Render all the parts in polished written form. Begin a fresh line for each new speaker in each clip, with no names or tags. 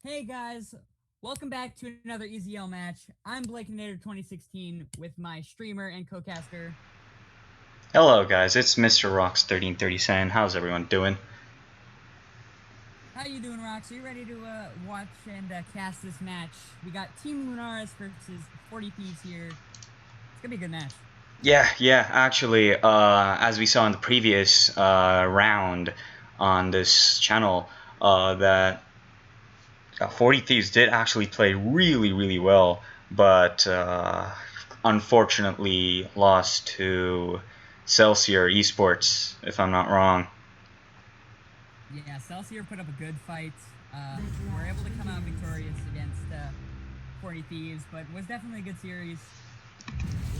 Hey guys, welcome back to another EZL match. I'm BlakeNator2016 with my streamer and co-caster.
Hello guys, it's Mr. Rocks 1337. How's everyone doing?
How you doing, Rox? Are you ready to watch and cast this match? We got Team Lunaris versus 40 Thieves here. It's gonna be a good match.
Yeah, actually, as we saw in the previous round on this channel, that 40 Thieves did actually play really well, but unfortunately lost to Celsior Esports, if I'm not wrong.
Yeah, Celsior put up a good fight. We're able to come out victorious against 40 Thieves, but was definitely a good series.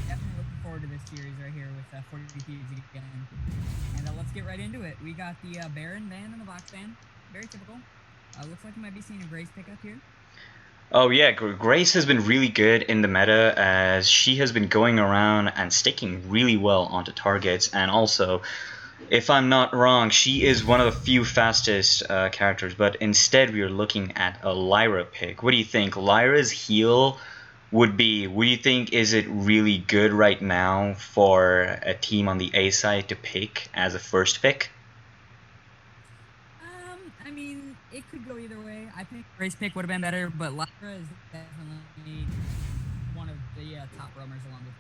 Definitely looking forward to this series right here with 40 Thieves again. And let's get right into it. We got the Baron ban and the Vox ban. Very typical. Looks like we might be seeing a Grace pickup here.
Oh yeah, Grace has been really good in the meta as she has been going around and sticking really well onto targets, and also, if I'm not wrong, she is one of the few fastest characters, but instead we are looking at a Lyra pick. What do you think? Lyra's heal would you think, is it really good right now for a team on the A side to pick as a first pick?
I mean, it could go either way. I think Grace pick would have been better, but Lyra is definitely one of the top roamers along with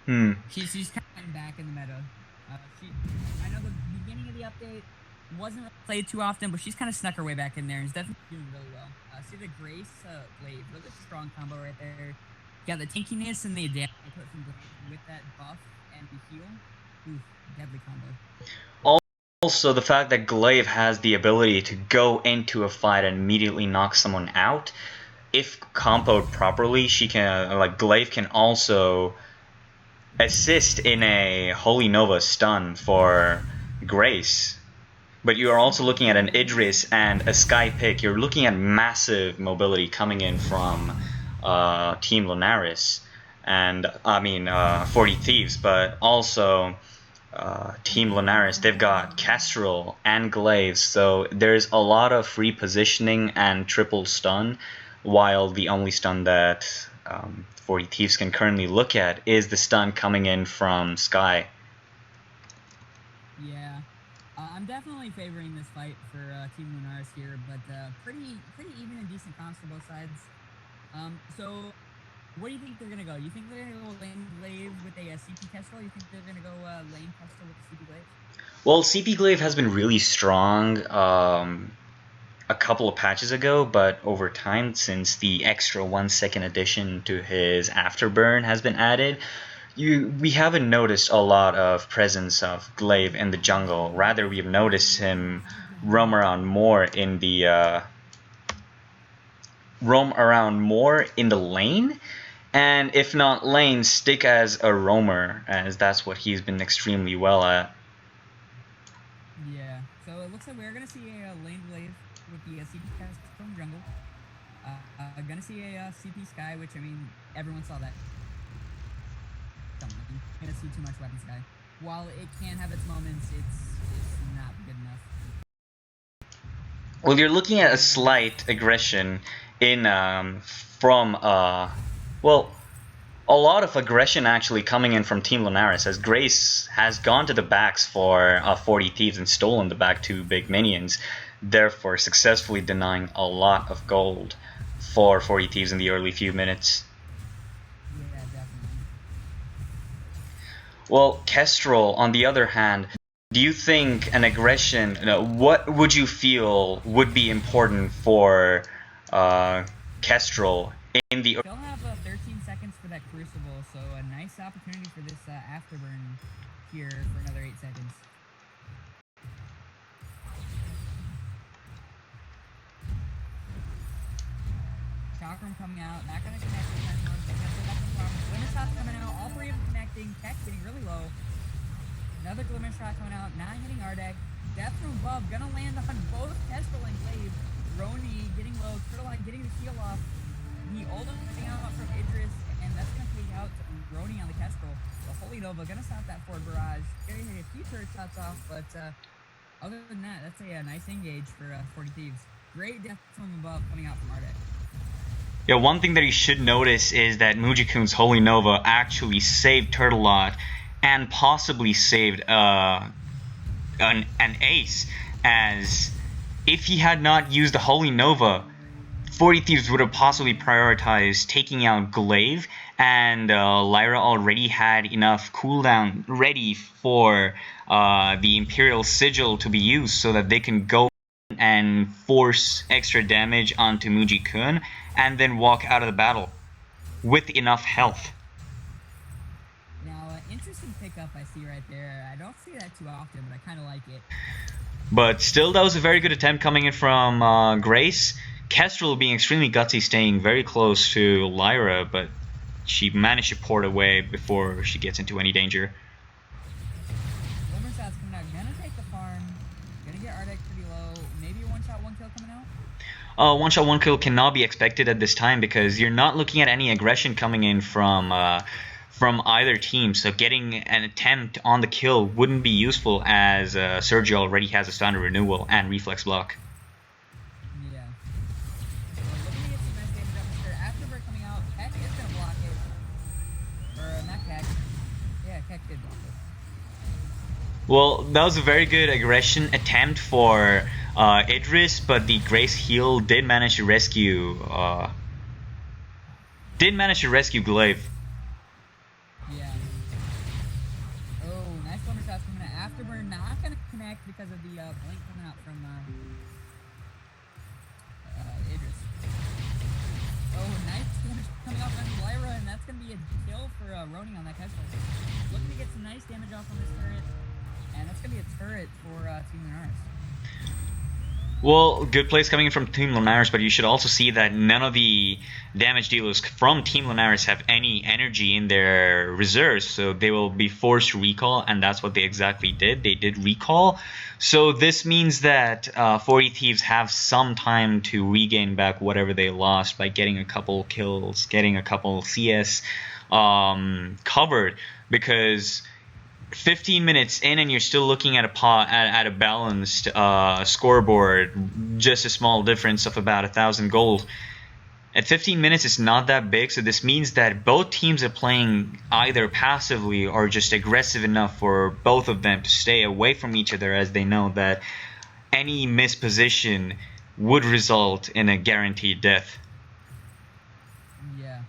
Grace. She's kind of back in the meta. I know the beginning of the update wasn't played too often, but she's kind of snuck her way back in there and is definitely doing really well. See the Grace Glaive, really strong combo right there. Yeah, the tankiness and the damage I put from Glaive with that buff and the heal. Oof, deadly combo.
Also, the fact that Glaive has the ability to go into a fight and immediately knock someone out, if comboed properly, she can, like, Glaive can also assist in a Holy Nova stun for Grace. But you are also looking at an Idris and a Sky pick. You're looking at massive mobility coming in from Team Lunaris, and 40 Thieves, but also Team Lunaris, they've got Kestrel and Glaive, so there's a lot of free positioning and triple stun, while the only stun that 40 Thieves can currently look at is the stun coming in from Sky.
Yeah, I'm definitely favoring this fight for Team Lunaris here, but pretty even and decent comps for both sides. So what do you think they're gonna go? You think they're gonna go lane Glaive with a CP Kestrel? You think they're gonna go lane Kestrel with the CP Glaive?
Well, CP Glaive has been really strong a couple of patches ago, but over time, since the extra 1 second addition to his afterburn has been added, we haven't noticed a lot of presence of Glaive in the jungle. Rather, we've noticed him roam around more in the lane, and if not lane, stick as a roamer, as that's what he's been extremely well at.
Yeah, so it looks like we're gonna see a lane Glaive with the CP Kestrel from jungle. Gonna see a CP Sky, which I mean everyone saw that. Gonna see too much weapon Sky. While it can have its moments, it's not good enough.
Well, you're looking at a slight aggression in from well, a lot of aggression actually coming in from Team Lunaris, as Grace has gone to the backs for 40 Thieves and stolen the back two big minions, therefore successfully denying a lot of gold for 40 Thieves in the early few minutes.
Yeah, definitely.
Well, Kestrel, on the other hand, do you think an aggression, what would you feel would be important for Kestrel in the...
Still have 13 seconds for that Crucible, so a nice opportunity for this afterburn here for another 8 seconds. Chakram coming out, not going to connect with anyone. Glimmer shot's coming out, all three of them connecting. Tech getting really low. Another Glimmer shot coming out, not hitting Ardek. Death from above, gonna land on both Kestrel and Glaive. Roni getting low, Turtleite getting the heal off. The ultimate coming out from Idris, and that's gonna take out Roni on the Kestrel. The Holy Nova gonna stop that forward barrage. Gonna hit a few turret shots off, but other than that, that's a nice engage for 40 Thieves. Great death from above coming out from Ardek.
Yeah, one thing that you should notice is that Mujikun's Holy Nova actually saved Turtlelot and possibly saved an ace, as if he had not used the Holy Nova, 40 Thieves would have possibly prioritized taking out Glaive, and Lyra already had enough cooldown ready for the Imperial Sigil to be used so that they can go and force extra damage onto Muji-kun and then walk out of the battle with enough health.
Now, interesting pickup I see right there. I don't see that too often, but I kind of like it.
But still, that was a very good attempt coming in from Grace. Kestrel being extremely gutsy, staying very close to Lyra, but she managed to port away before she gets into any danger.
Limmershot's coming out. Gonna take the farm. Gonna get Ardek pretty low. Maybe a one-shot, one-kill coming out?
One-shot, one-kill cannot be expected at this time because you're not looking at any aggression coming in from either team, so getting an attempt on the kill wouldn't be useful as Sergio already has a standard renewal and reflex block.
Yeah. So looking to get some nice damage up here. Afterbird coming out, Keck is going to block it. Or not Keck. Yeah, Keck did block it.
Well, that was a very good aggression attempt for Idris, but the Grace heal did manage to rescue Glaive.
Yeah. Oh, nice Limmer shots coming out. Afterbird not going to connect because of the blink coming out from Idris. Oh, nice damage coming out from Lyra, and that's going to be a kill for Roni on that Kestrel. Looking to get some nice damage off on this turret, and that's going to be a turret for Team Lunaris.
Well, good plays coming in from Team Lunaris, but you should also see that none of the damage dealers from Team Lunaris have any energy in their reserves, so they will be forced to recall, and that's what they exactly did. They did recall, so this means that 40 Thieves have some time to regain back whatever they lost by getting a couple kills, getting a couple CS covered, because 15 minutes in and you're still looking at a balanced scoreboard, just a small difference of about 1,000 gold. At 15 minutes, it's not that big, so this means that both teams are playing either passively or just aggressive enough for both of them to stay away from each other, as they know that any misposition would result in a guaranteed death.
Yeah.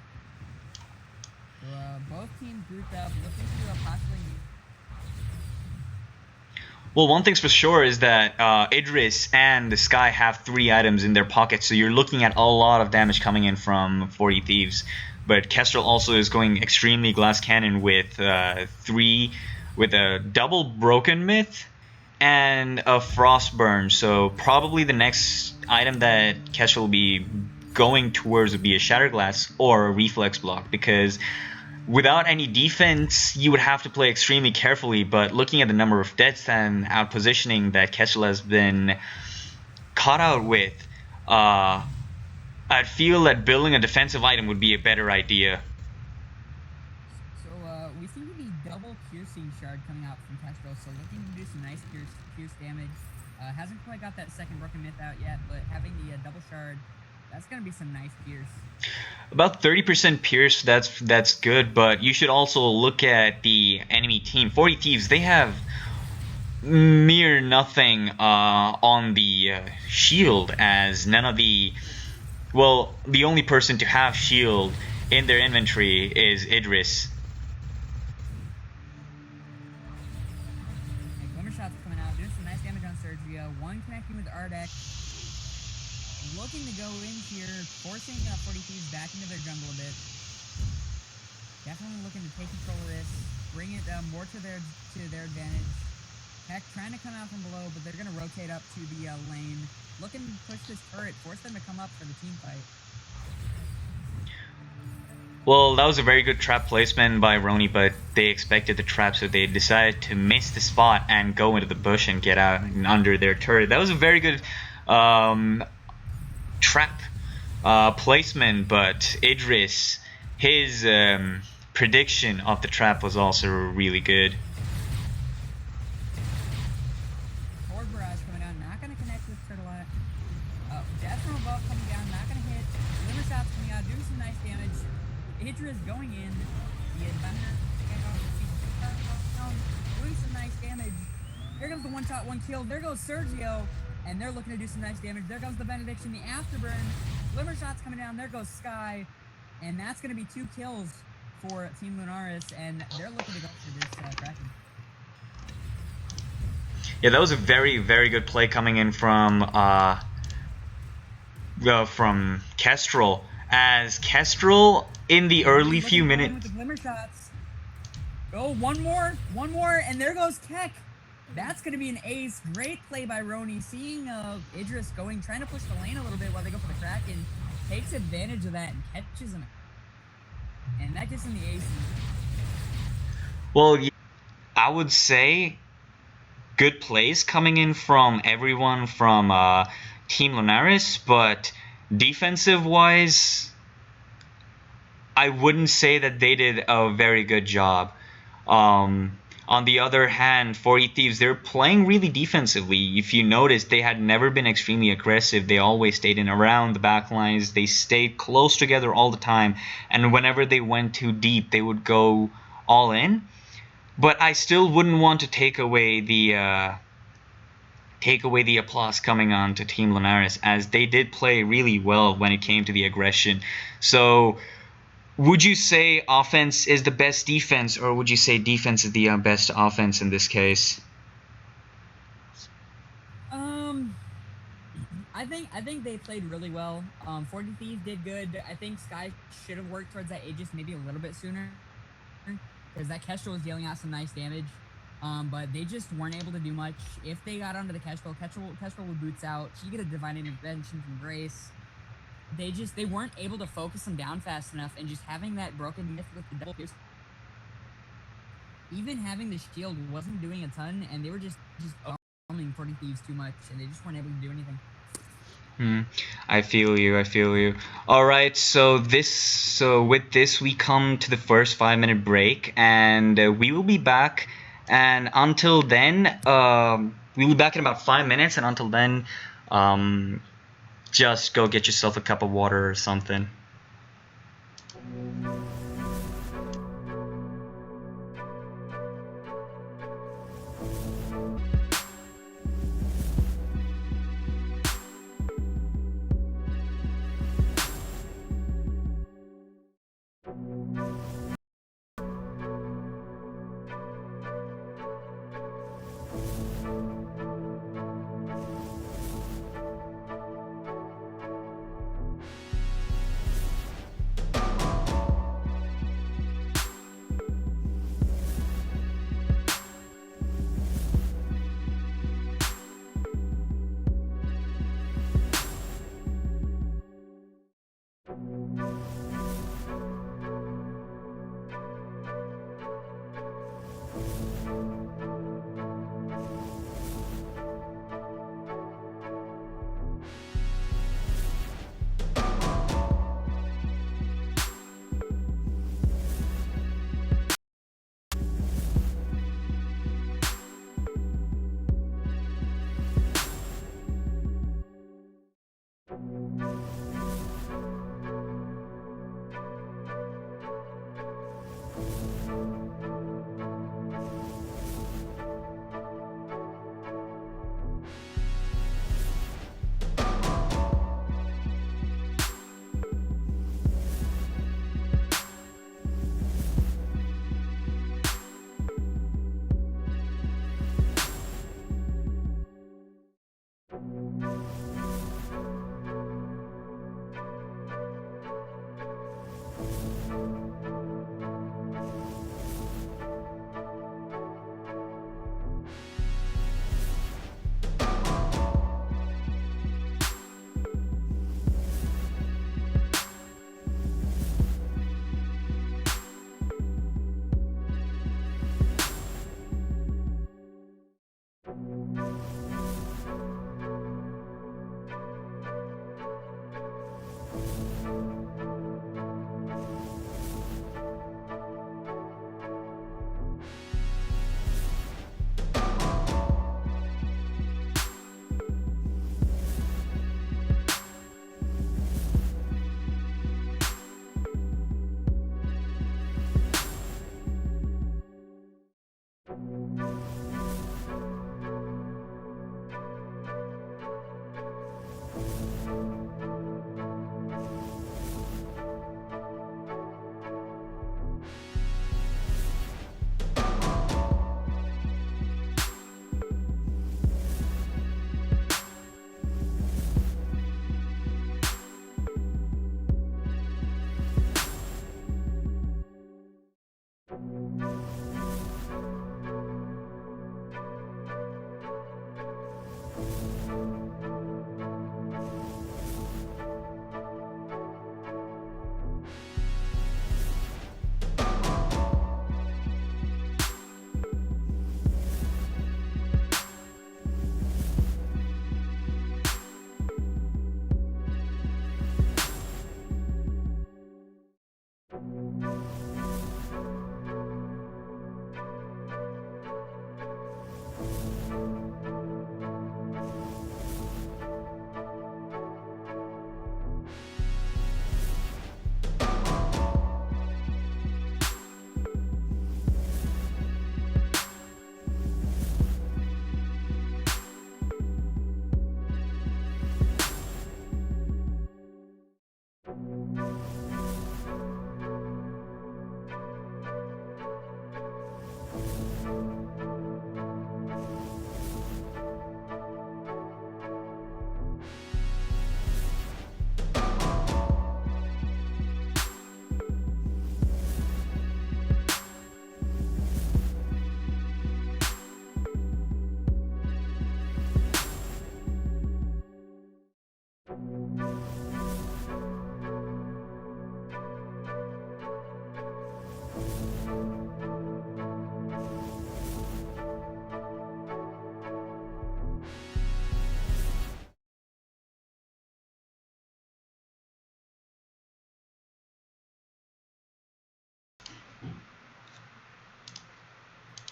So, both teams grouped up, looking to possibly...
Well, one thing's for sure is that Idris and the Sky have 3 items in their pockets, so you're looking at a lot of damage coming in from 40 Thieves. But Kestrel also is going extremely glass cannon with 3, with a double broken myth and a frostburn. So probably the next item that Kestrel will be going towards would be a Shatterglass or a reflex block, because without any defense, you would have to play extremely carefully, but looking at the number of deaths and out-positioning that Kestrel has been caught out with, I'd feel that building a defensive item would be a better idea.
So, we seem to be double piercing shard coming out from Kestrel, so looking to do some nice pierce damage. Hasn't quite got that second broken myth out yet, but having the double shard, that's going to be some nice pierce.
About 30% pierce, that's good, but you should also look at the enemy team. 40 Thieves, they have mere nothing on the shield, as none of the... Well, the only person to have shield in their inventory is Idris.
Glimmer shots coming out, doing some nice damage on Sergio. One connecting with Ardek. Looking to go in here, forcing 40 Thieves back into their jungle a bit. Definitely looking to take control of this, bring it more to their advantage. Heck, trying to come out from below, but they're going to rotate up to the lane. Looking to push this turret, force them to come up for the team fight.
Well, that was a very good trap placement by Roni, but they expected the trap, so they decided to miss the spot and go into the bush and get out under their turret. That was a very good trap placement, but Idris, his prediction of the trap was also really good.
buff coming down, not gonna hit. Glimmer shots coming out, doing some nice damage. Hydra is going in. The Adventure doing some nice damage. Here comes the one shot, one kill. There goes Sergio, and they're looking to do some nice damage. There comes the Benediction, the Afterburn. Glimmer shots coming down. There goes Sky, and that's going to be 2 kills for Team Lunaris, and they're looking to go for this Kraken.
Yeah, that was a very, very good play coming in from Kestrel. As Kestrel in the early few minutes.
With the Glimmer shots. Oh, one more, and there goes Keck. That's going to be an ace. Great play by Roni. Seeing Idris going, trying to push the lane a little bit while they go for the Kraken. Takes advantage of that and catches him. And that gets him the ace.
Well, I would say good plays coming in from everyone from Team Lunaris, but defensive-wise, I wouldn't say that they did a very good job. On the other hand, for Thieves, they're playing really defensively. If you notice, they had never been extremely aggressive. They always stayed in around the back lines. They stayed close together all the time. And whenever they went too deep, they would go all in. But I still wouldn't want to take away the applause coming on to Team Lunaris, as they did play really well when it came to the aggression. So would you say offense is the best defense, or would you say defense is the best offense in this case?
I think they played really well. 40 Thieves did good. I think Sky should have worked towards that Aegis maybe a little bit sooner, because that Kestrel was dealing out some nice damage. But they just weren't able to do much. If they got onto the Kestrel would boots out. She get a divine intervention from Grace. They weren't able to focus them down fast enough, and just having that broken myth with the double pierce, even having the shield wasn't doing a ton, and they were just overwhelming 40 Thieves too much, and they just weren't able to do anything.
I feel you. Alright, so with this we come to the first 5-minute break, and we will be back, and until then, we'll be back in about 5 minutes, and until then, just go get yourself a cup of water or something.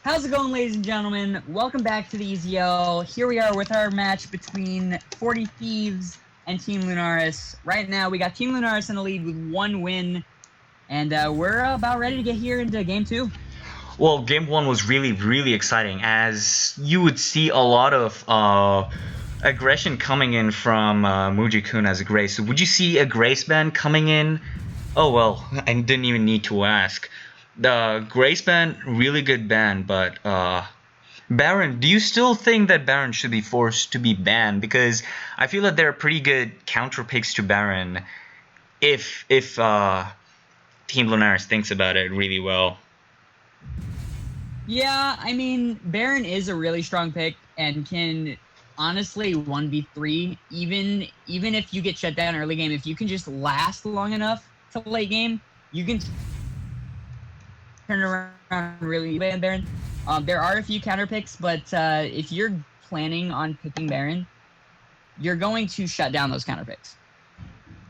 How's it going, ladies and gentlemen? Welcome back to the EZL. Here we are with our match between 40 Thieves and Team Lunaris. Right now, we got Team Lunaris in the lead with 1 win, and we're about ready to get here into Game 2.
Well, Game 1 was really exciting, as you would see a lot of aggression coming in from Muji-kun as a Grace. So would you see a Grace ban coming in? Oh well, I didn't even need to ask. The Grace ban, really good ban, but Baron, do you still think that Baron should be forced to be banned? Because I feel that there are pretty good counter picks to Baron if Team Lunaris thinks about it really well.
Yeah, I mean, Baron is a really strong pick and can honestly 1v3, even if you get shut down early game. If you can just last long enough to late game, you can turn around really bad Baron. There are a few counter picks, but if you're planning on picking Baron, you're going to shut down those counter picks.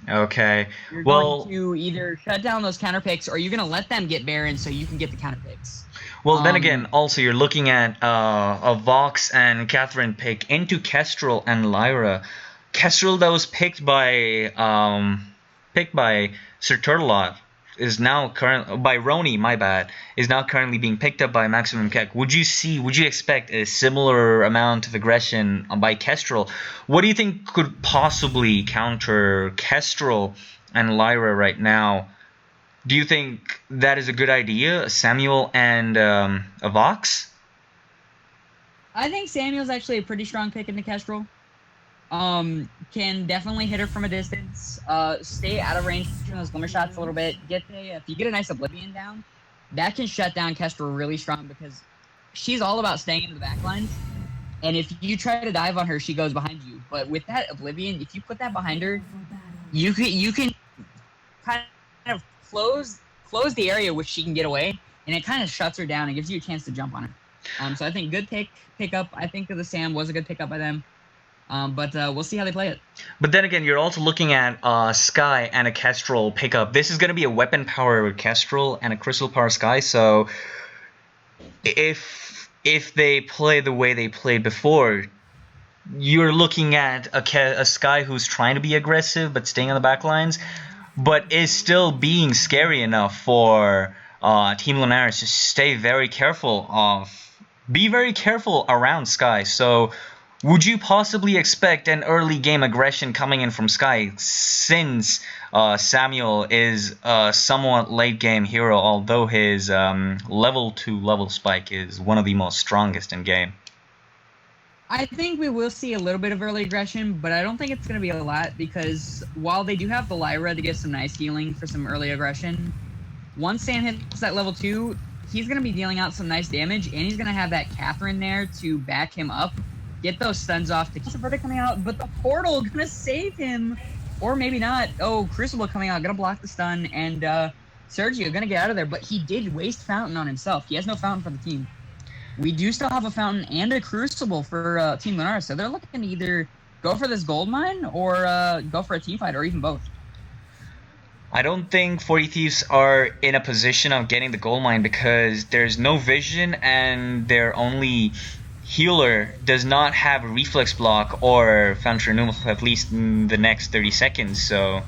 Okay.
You're going to either shut down those counter picks, or you're going to let them get Baron so you can get the counter picks.
Well, then again, also you're looking at a Vox and Catherine pick into Kestrel and Lyra. Kestrel that was picked by Sir Turtlelot is now by Roni, my bad, is now currently being picked up by Maximum Keck. Would you expect a similar amount of aggression by Kestrel? What do you think could possibly counter Kestrel and Lyra right now? Do you think that is a good idea, Samuel and a Vox?
I think Samuel's actually a pretty strong pick in the Kestrel. Can definitely hit her from a distance. Stay out of range from those glimmer shots a little bit. If you get a nice Oblivion down, that can shut down Kestrel really strong because she's all about staying in the backlines. And if you try to dive on her, she goes behind you. But with that Oblivion, if you put that behind her, you can kind of close the area which she can get away, and it kind of shuts her down and gives you a chance to jump on her. So I think good pickup. I think the Sam was a good pickup by them. But we'll see how they play it.
But then again, you're also looking at Sky and a Kestrel pickup. This is going to be a weapon power Kestrel and a crystal power Sky. So if they play the way they played before, you're looking at a Sky who's trying to be aggressive but staying on the back lines, but is still being scary enough for Team Lunaris to stay very careful be very careful around Sky. So would you possibly expect an early game aggression coming in from Sky, since Samuel is a somewhat late game hero, although his level 2 level spike is one of the most strongest in game?
I think we will see a little bit of early aggression, but I don't think it's going to be a lot, because while they do have the Lyra to get some nice healing for some early aggression, once Sam hits that level 2, he's going to be dealing out some nice damage, and he's going to have that Catherine there to back him up, get those stuns off to keep the verdict coming out, but the portal going to save him, or maybe not. Oh, Crucible coming out, going to block the stun, and Sergio going to get out of there, but he did waste Fountain on himself. He has no Fountain for the team. We do still have a Fountain and a Crucible for Team Lunaris, so they're looking to either go for this gold mine or go for a team fight, or even both.
I don't think 40 Thieves are in a position of getting the gold mine because there's no vision, and their only healer does not have a reflex block or fountain renewal at least in the next 30 seconds, so...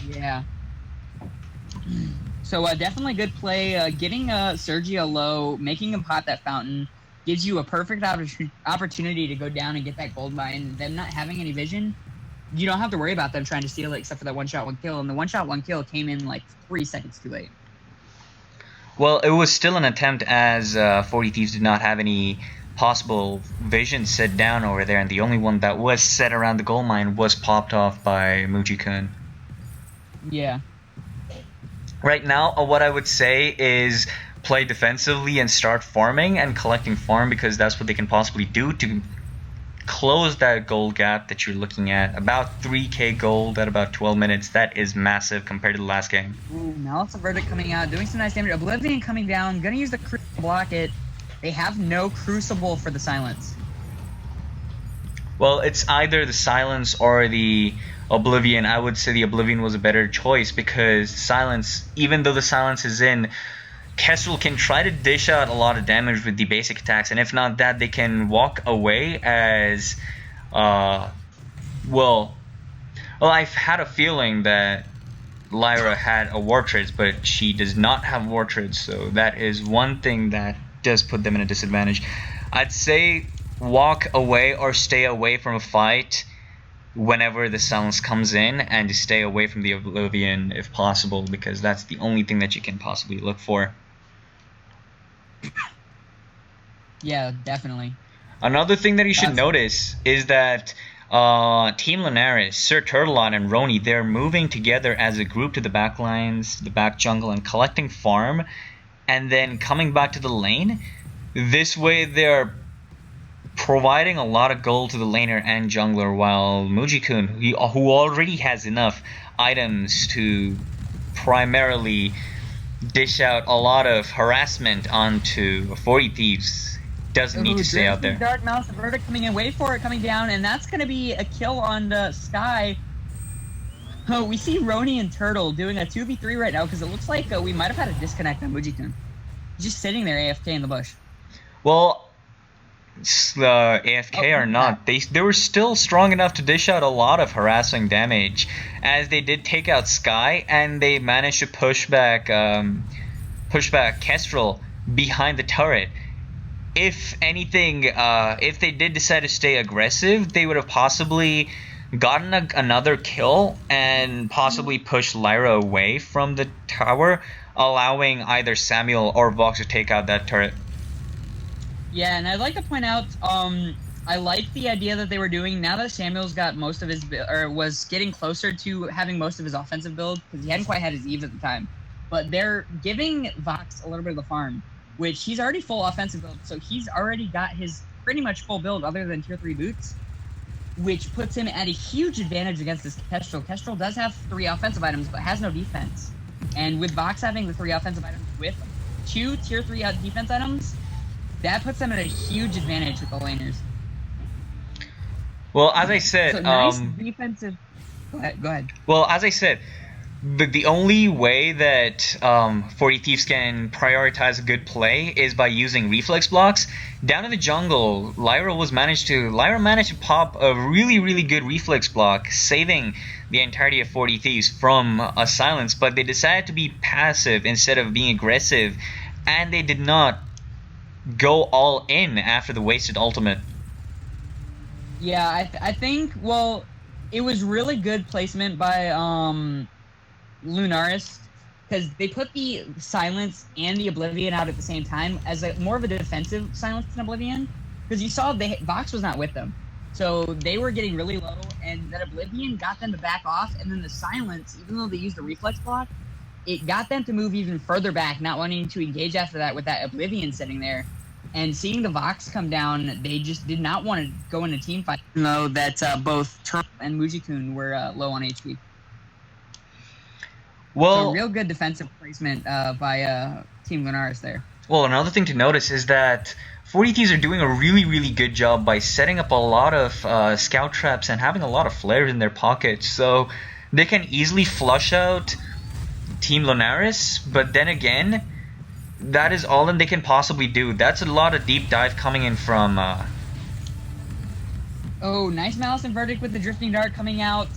Yeah. So definitely good play. Getting Sergio low, making him pop that Fountain, gives you a perfect opportunity to go down and get that gold mine. Them not having any vision, you don't have to worry about them trying to steal it, except for that one-shot, one-kill. And the one-shot, one-kill came in like 3 seconds too late.
Well, it was still an attempt, as 40 Thieves did not have any possible vision set down over there, and the only one that was set around the gold mine was popped off by Muji-kun.
Yeah.
Right now, what I would say is play defensively and start farming and collecting farm, because that's what they can possibly do to close that gold gap that you're looking at. About 3k gold at about 12 minutes. That is massive compared to the last game.
Ooh, Malice of Verdict coming out, doing some nice damage. Oblivion coming down, gonna use the Crucible to block it. They have no Crucible for the Silence.
Well, it's either the Silence or the Oblivion. I would say the Oblivion was a better choice, because Silence, even though the Silence is in, Kestrel can try to dish out a lot of damage with the basic attacks, and if not that, they can walk away as, well, I've had a feeling that Lyra had a Warp Trades, but she does not have Warp Trades, so that is one thing that does put them in a disadvantage. I'd say walk away or stay away from a fight whenever the Silence comes in, and to stay away from the Oblivion if possible, because that's the only thing that you can possibly look for.
Yeah, definitely.
Another thing that you should notice is that Team Lunaris, Sir Turtlelot and Roni, they're moving together as a group to the back lines, the back jungle, and collecting farm, and then coming back to the lane. This way they're providing a lot of gold to the laner and jungler, while Muji-kun, who already has enough items to primarily dish out a lot of harassment onto 40 Thieves, doesn't need to stay out there.
Dark Mouse Verdict coming in, wait for it, coming down, and that's going to be a kill on the Sky. Oh, we see Roni and Turtle doing a 2v3 right now, because it looks like we might have had a disconnect on Muji-kun. He's just sitting there AFK in the bush.
Well, AFK or not, they were still strong enough to dish out a lot of harassing damage, as they did take out Sky, and they managed to push back Kestrel behind the turret. If anything, if they did decide to stay aggressive, they would have possibly gotten another kill and possibly pushed Lyra away from the tower, allowing either Samuel or Vox to take out that turret.
Yeah, and I'd like to point out, I like the idea that they were doing, now that Samuel's got most of his, or was getting closer to having most of his offensive build, because he hadn't quite had his Eves at the time, but they're giving Vox a little bit of the farm, which he's already full offensive build, so he's already got his pretty much full build other than tier 3 boots, which puts him at a huge advantage against this Kestrel. Kestrel does have 3 offensive items, but has no defense. And with Vox having the 3 offensive items with 2 tier 3 defense items, that puts them at a huge advantage with the laners.
Well, as I said,
so nice defensive. Go ahead.
Well, as I said, the only way that 40 Thieves can prioritize a good play is by using reflex blocks. Down in the jungle, Lyra managed to pop a really good reflex block, saving the entirety of 40 Thieves from a silence. But they decided to be passive instead of being aggressive, and they did not go all in after the wasted ultimate.
Yeah, I think, well, it was really good placement by Lunaris, because they put the silence and the oblivion out at the same time as a more of a defensive silence and oblivion, because you saw the Vox was not with them, so they were getting really low, and that oblivion got them to back off, and then the silence, even though they used a reflex block, it got them to move even further back, not wanting to engage after that with that oblivion sitting there. And seeing the Vox come down, they just did not want to go in a team fight, even though that both Turtle and Mujikun were low on HP. So
Well,
real good defensive placement by Team Lunaris there.
well, another thing to notice is that 40 Thieves are doing a really good job by setting up a lot of scout traps and having a lot of flares in their pockets, so they can easily flush out Team Lunaris, but then again, that is all that they can possibly do. That's a lot of deep dive coming in from...
Oh, nice Malice and Verdict with the Drifting Dart coming out.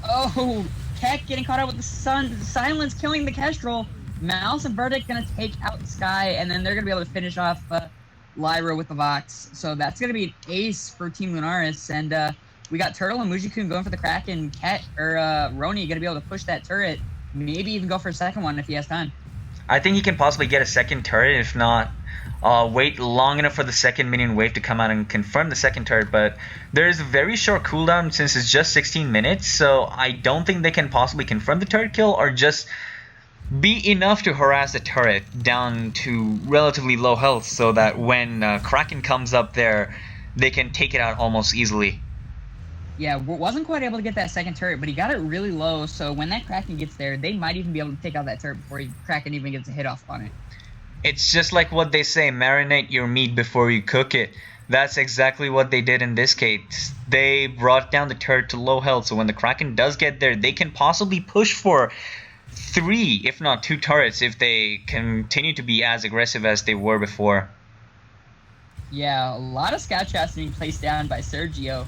Oh, Keck getting caught out with the silence, killing the Kestrel. Malice and Verdict gonna take out Sky, and then they're gonna be able to finish off Lyra with the Vox. So that's gonna be an ace for Team Lunaris, and we got Turtle and Mujikun going for the Kraken. Roni gonna be able to push that turret, maybe even go for a second one if he has time.
I think he can possibly get a second turret, if not wait long enough for the second minion wave to come out and confirm the second turret, but there's a very short cooldown since it's just 16 minutes, so I don't think they can possibly confirm the turret kill or just be enough to harass the turret down to relatively low health so that when Kraken comes up there, they can take it out almost easily.
Yeah, wasn't quite able to get that second turret, but he got it really low, so when that Kraken gets there, they might even be able to take out that turret before Kraken even gets a hit off on it.
It's just like what they say, marinate your meat before you cook it. That's exactly what they did in this case. They brought down the turret to low health, so when the Kraken does get there, they can possibly push for 3, if not 2 turrets if they continue to be as aggressive as they were before.
Yeah, a lot of scout traps being placed down by Sergio.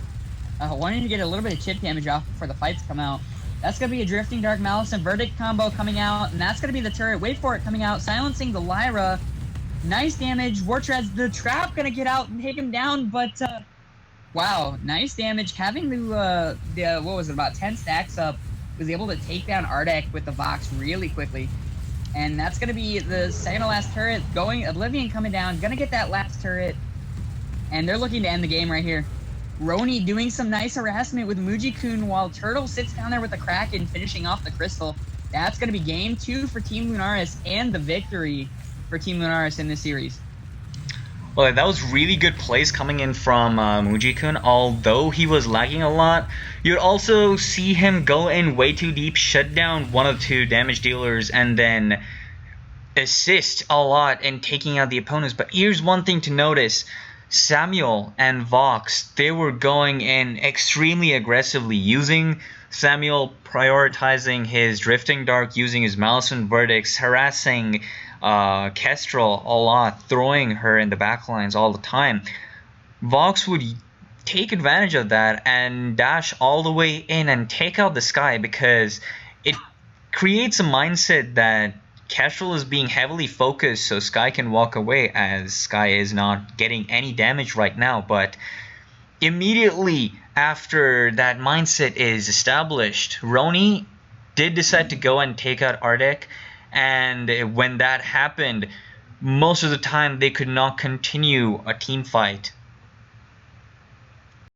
Wanting to get a little bit of chip damage off before the fights come out. That's going to be a Drifting Dark Malice and Verdict combo coming out, and that's going to be the turret. Wait for it coming out, silencing the Lyra. Nice damage. Wartrad's the trap going to get out and take him down, but wow, nice damage. Having the what was it, about 10 stacks up, was able to take down Ardek with the Vox really quickly. And that's going to be the second to last turret going. Oblivion coming down, going to get that last turret, and they're looking to end the game right here. Roni doing some nice harassment with Mujikun while Turtle sits down there with the Kraken finishing off the Crystal. That's going to be game 2 for Team Lunaris and the victory for Team Lunaris in this series.
Well, that was really good plays coming in from Mujikun. Although he was lagging a lot, you'd also see him go in way too deep, shut down one of 2 damage dealers, and then assist a lot in taking out the opponents. But here's one thing to notice. Samuel and Vox, they were going in extremely aggressively, using Samuel prioritizing his Drifting Dark, using his Malice and Verdicts, harassing Kestrel a lot, throwing her in the backlines all the time. Vox would take advantage of that and dash all the way in and take out the Sky, because it creates a mindset that Kestrel is being heavily focused so Sky can walk away, as Sky is not getting any damage right now. But immediately after that mindset is established, Roni did decide to go and take out Ardek, and when that happened, most of the time they could not continue a team fight